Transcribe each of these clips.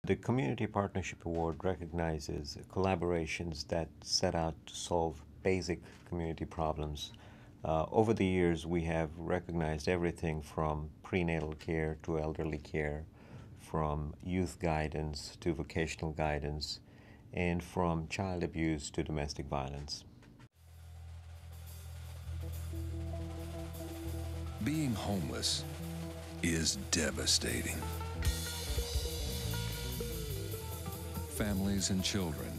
The Community Partnership Award recognizes collaborations that set out to solve basic community problems. Over the years, we have recognized everything from prenatal care to elderly care, from youth guidance to vocational guidance, and from child abuse to domestic violence. Being homeless is devastating. Families and children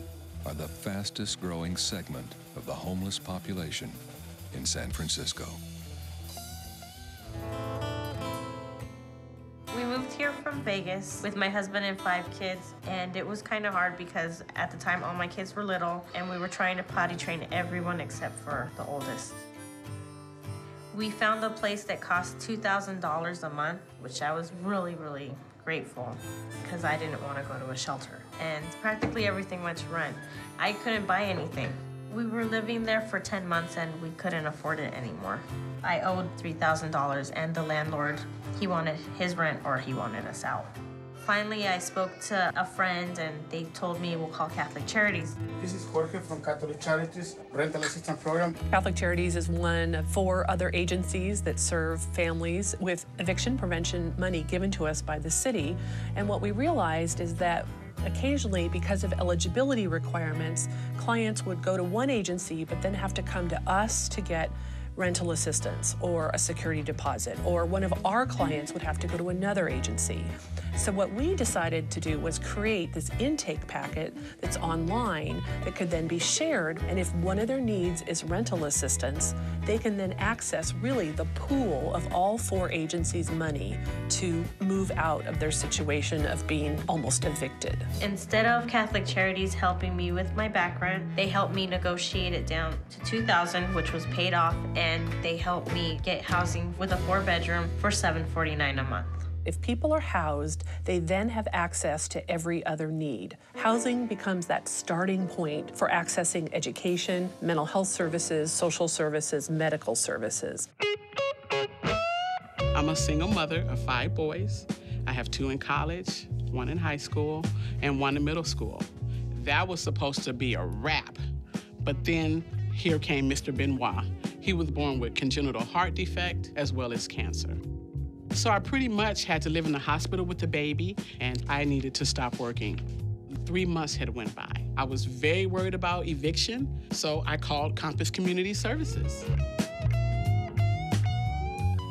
are the fastest growing segment of the homeless population in San Francisco. We moved here from Vegas with my husband and 5 kids, and it was kind of hard because at the time all my kids were little and we were trying to potty train everyone except for the oldest. We found a place that cost $2,000 a month, which I was really grateful because I didn't want to go to a shelter. And practically everything went to rent. I couldn't buy anything. We were living there for 10 months and we couldn't afford it anymore. I owed $3,000 and the landlord, he wanted his rent or he wanted us out. Finally, I spoke to a friend and they told me we'll call Catholic Charities. This is Jorge from Catholic Charities Rental Assistance Program. Catholic Charities is one of 4 other agencies that serve families with eviction prevention money given to us by the city. And what we realized is that occasionally, because of eligibility requirements, clients would go to one agency but then have to come to us to get rental assistance or a security deposit, or one of our clients would have to go to another agency. So what we decided to do was create this intake packet that's online that could then be shared, and if one of their needs is rental assistance, they can then access really the pool of all 4 agencies' money to move out of their situation of being almost evicted. Instead of Catholic Charities helping me with my back rent, they helped me negotiate it down to $2,000, which was paid off, and they helped me get housing with a 4-bedroom for $749 a month. If people are housed, they then have access to every other need. Housing becomes that starting point for accessing education, mental health services, social services, medical services. I'm a single mother of 5 boys. I have 2 in college, 1 in high school, and 1 in middle school. That was supposed to be a wrap, but then here came Mr. Benoit. He was born with congenital heart defect as well as cancer. So I pretty much had to live in the hospital with the baby, and I needed to stop working. 3 months had went by. I was very worried about eviction, so I called Compass Community Services.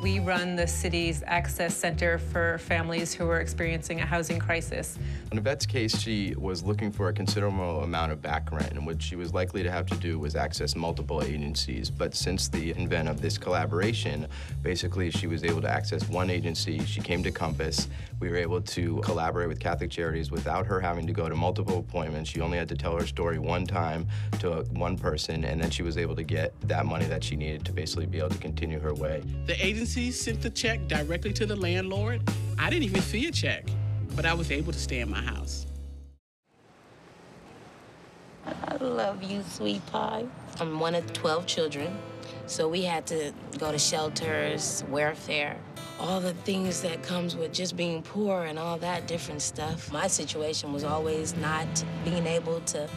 We run the city's access center for families who are experiencing a housing crisis. In Yvette's case, she was looking for a considerable amount of back rent, and what she was likely to have to do was access multiple agencies. But since the advent of this collaboration, basically she was able to access one agency. She came to Compass. We were able to collaborate with Catholic Charities without her having to go to multiple appointments. She only had to tell her story one time to one person, and then she was able to get that money that she needed to basically be able to continue her way. The agency sent the check directly to the landlord. I didn't even see a check, but I was able to stay in my house. I love you, sweet pie. I'm one of 12 children, so we had to go to shelters, welfare, all the things that comes with just being poor and all that different stuff. My situation was always not being able to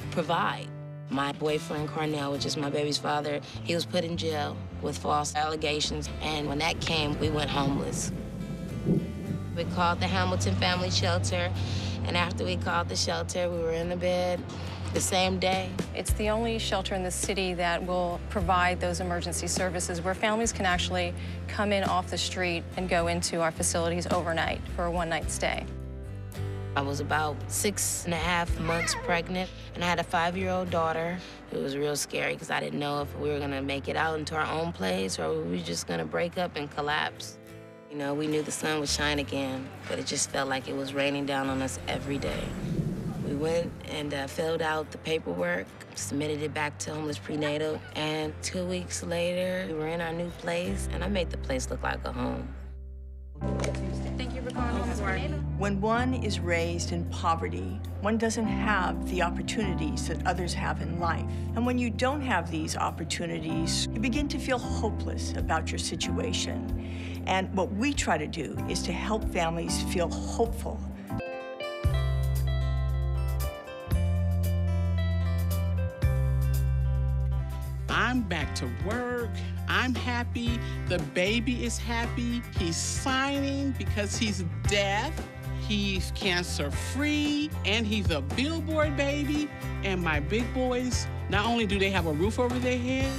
provide. My boyfriend, Cornell, which is my baby's father, he was put in jail with false allegations, and when that came, we went homeless. We called the Hamilton Family Shelter, and after we called the shelter, we were in the bed the same day. It's the only shelter in the city that will provide those emergency services where families can actually come in off the street and go into our facilities overnight for a one-night stay. I was about 6.5 months pregnant, and I had a 5-year-old daughter. It was real scary because I didn't know if we were gonna make it out into our own place or we were just gonna break up and collapse. You know, we knew the sun would shine again, but it just felt like it was raining down on us every day. We went and filled out the paperwork, submitted it back to Homeless Prenatal, and 2 weeks later, we were in our new place, and I made the place look like a home. Thank you for calling Homeless Prenatal. When one is raised in poverty, one doesn't have the opportunities that others have in life. And when you don't have these opportunities, you begin to feel hopeless about your situation. And what we try to do is to help families feel hopeful. back to work. I'm happy. The baby is happy. He's signing because he's deaf. He's cancer-free, and he's a billboard baby. And my big boys, not only do they have a roof over their head,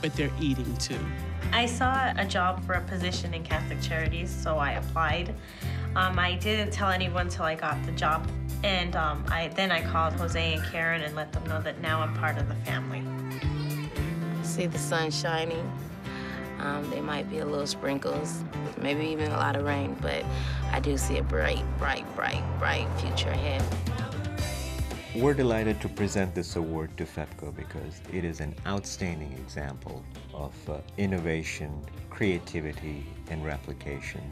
but they're eating too. I saw a job for a position in Catholic Charities, so I applied. I didn't tell anyone till I got the job, and then I called Jose and Karen and let them know that now I'm part of the family. See the sun shining. There might be a little sprinkles, maybe even a lot of rain, but I do see a bright, bright, bright, bright future ahead. We're delighted to present this award to Fepco because it is an outstanding example of innovation, creativity, and replication.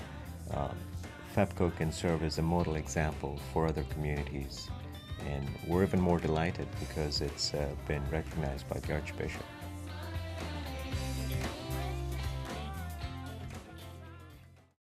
Fepco can serve as a model example for other communities, and we're even more delighted because it's been recognized by the Archbishop.